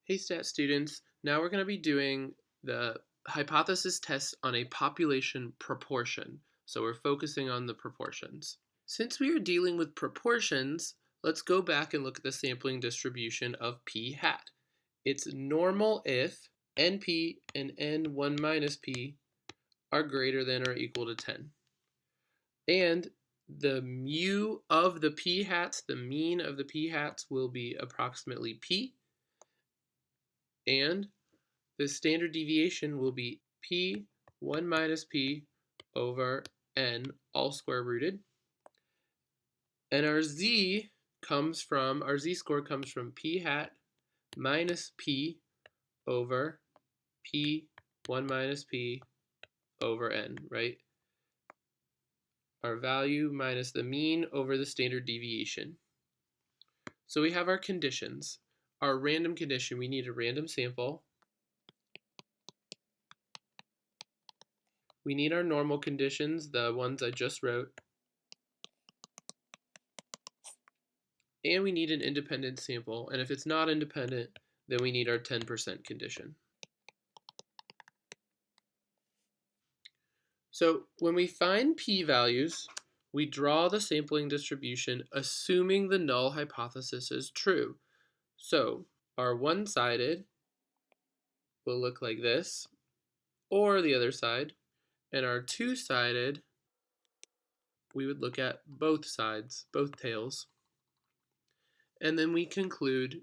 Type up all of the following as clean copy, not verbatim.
Hey stat students, now we're going to be doing the hypothesis test on a population proportion. So we're focusing on the proportions. Since we are dealing with proportions, let's go back and look at the sampling distribution of p hat. It's normal if np and n1 minus p are greater than or equal to 10. And the mu of the p hats, the mean of the p hats, will be approximately p. And the standard deviation will be p 1 minus p over n, all square rooted. And our z score comes from p hat minus p over p 1 minus p over n, right? Our value minus the mean over the standard deviation. So we have our conditions. Our random condition, we need a random sample. We need our normal conditions, the ones I just wrote. And we need an independent sample, and if it's not independent, then we need our 10% condition. So when we find p-values, we draw the sampling distribution assuming the null hypothesis is true. So our one-sided will look like this, or the other side, and our two-sided, we would look at both sides, both tails. And then we conclude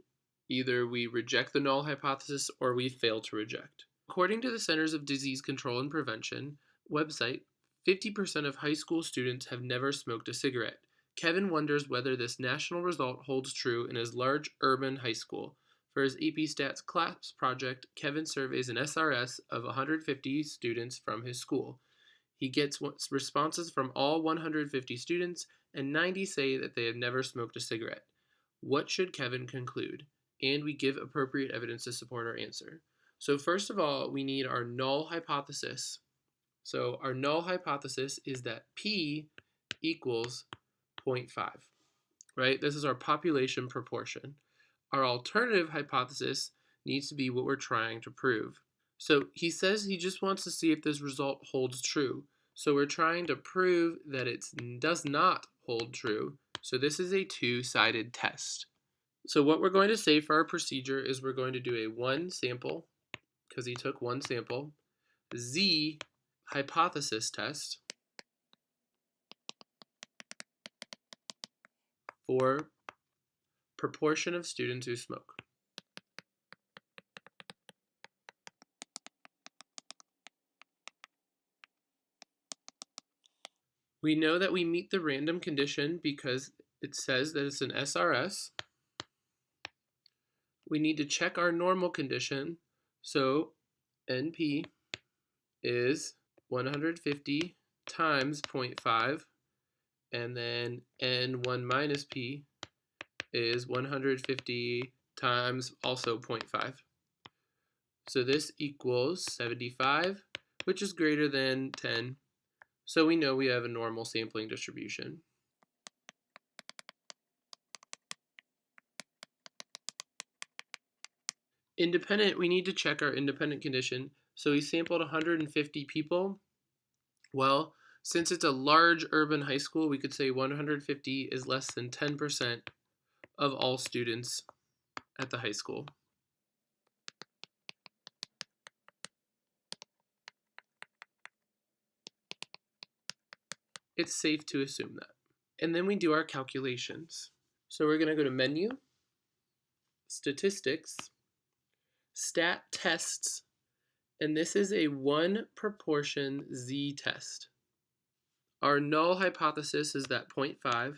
either we reject the null hypothesis or we fail to reject. According to the Centers of Disease Control and Prevention website, 50% of high school students have never smoked a cigarette. Kevin wonders whether this national result holds true in his large urban high school. For his AP Stats class project, Kevin surveys an SRS of 150 students from his school. He gets responses from all 150 students, and 90 say that they have never smoked a cigarette. What should Kevin conclude? And we give appropriate evidence to support our answer. So first of all, we need our null hypothesis. So our null hypothesis is that p equals 0.5, right? This is our population proportion. Our alternative hypothesis needs to be what we're trying to prove. So he says he just wants to see if this result holds true. So we're trying to prove that it does not hold true. So this is a two-sided test. So what we're going to say for our procedure is we're going to do a one sample, because he took one sample, z hypothesis test for proportion of students who smoke. We know that we meet the random condition because it says that it's an SRS. We need to check our normal condition. So NP is 150 times 0.5, and then N1 minus P is 150 times also 0.5. So this equals 75, which is greater than 10. So we know we have a normal sampling distribution. Independent, we need to check our independent condition. So we sampled 150 people. Well, since it's a large urban high school, we could say 150 is less than 10% of all students at the high school. It's safe to assume that. And then we do our calculations. So we're going to go to Menu, Statistics, Stat Tests, and this is a one proportion z test. Our null hypothesis is that 0.5,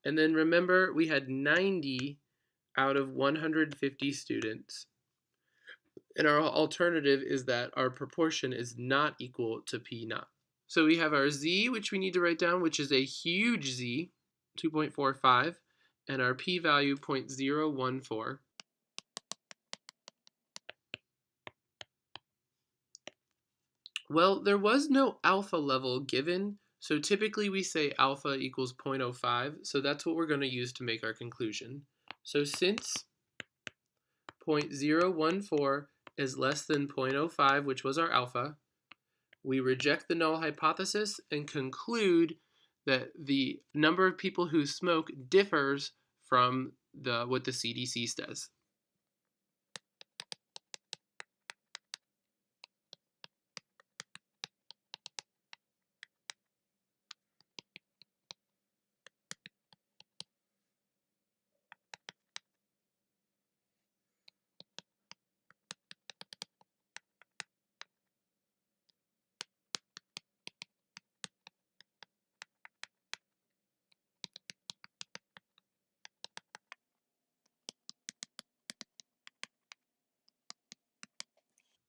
and then remember we had 90 out of 150 students. And our alternative is that our proportion is not equal to p naught. So we have our z, which we need to write down, which is a huge z, 2.45, and our p-value 0.014. Well, there was no alpha level given, so typically we say alpha equals 0.05, so that's what we're going to use to make our conclusion. So since 0.014 is less than 0.05, which was our alpha, we reject the null hypothesis and conclude that the number of people who smoke differs from what the CDC says.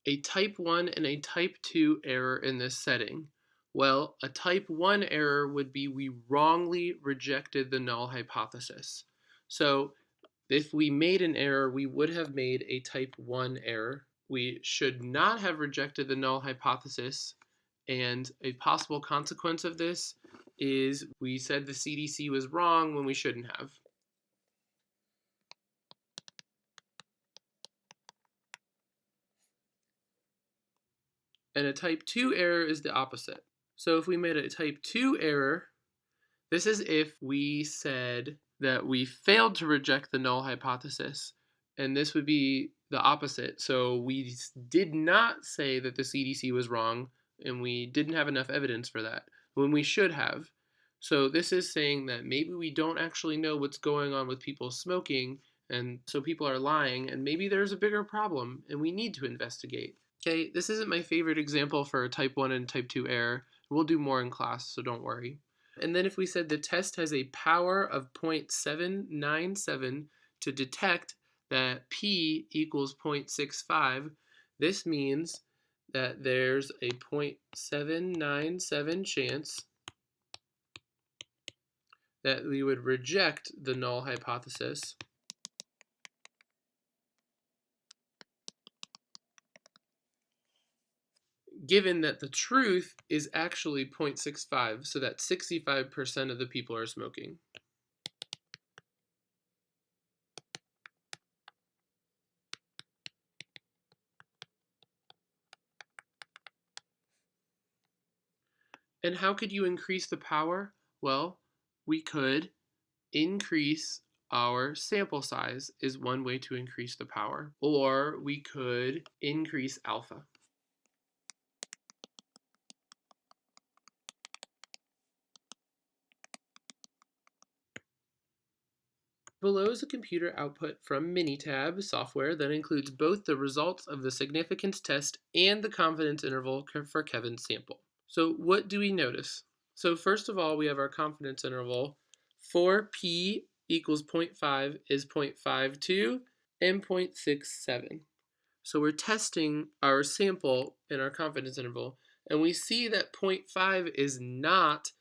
A type 1 and a type 2 error in this setting. Well, a type 1 error would be we wrongly rejected the null hypothesis. So if we made an error, we would have made a type 1 error. We should not have rejected the null hypothesis, and a possible consequence of this is we said the CDC was wrong when we shouldn't have. And a type 2 error is the opposite. So if we made a type 2 error, this is if we said that we failed to reject the null hypothesis, and this would be the opposite. So we did not say that the CDC was wrong, and we didn't have enough evidence for that, when we should have. So this is saying that maybe we don't actually know what's going on with people smoking, and so people are lying, and maybe there's a bigger problem, and we need to investigate. Okay, this isn't my favorite example for a type 1 and type 2 error. We'll do more in class, so don't worry. And then if we said the test has a power of 0.797 to detect that p equals 0.65, this means that there's a 0.797 chance that we would reject the null hypothesis given that the truth is actually 0.65, so that 65% of the people are smoking. And how could you increase the power? Well, we could increase our sample size is one way to increase the power, or we could increase alpha. Below is a computer output from Minitab software that includes both the results of the significance test and the confidence interval for Kevin's sample. So what do we notice? So first of all, we have our confidence interval. For p equals 0.5 is 0.52 and 0.67. So we're testing our sample in our confidence interval, and we see that 0.5 is not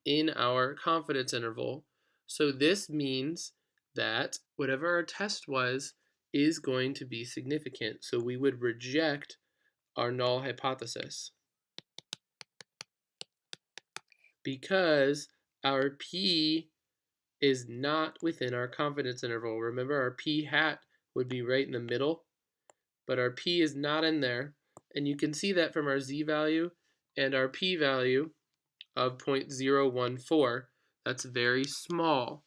in our confidence interval. So this means that whatever our test was is going to be significant. So we would reject our null hypothesis because our p is not within our confidence interval. Remember, our p hat would be right in the middle, but our p is not in there. And you can see that from our z-value and our p-value of 0.014. That's very small.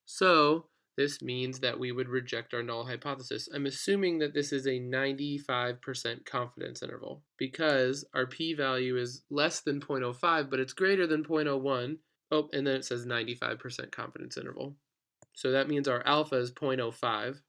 So this means that we would reject our null hypothesis. I'm assuming that this is a 95% confidence interval because our p-value is less than 0.05, but it's greater than 0.01. Oh, and then it says 95% confidence interval. So that means our alpha is 0.05.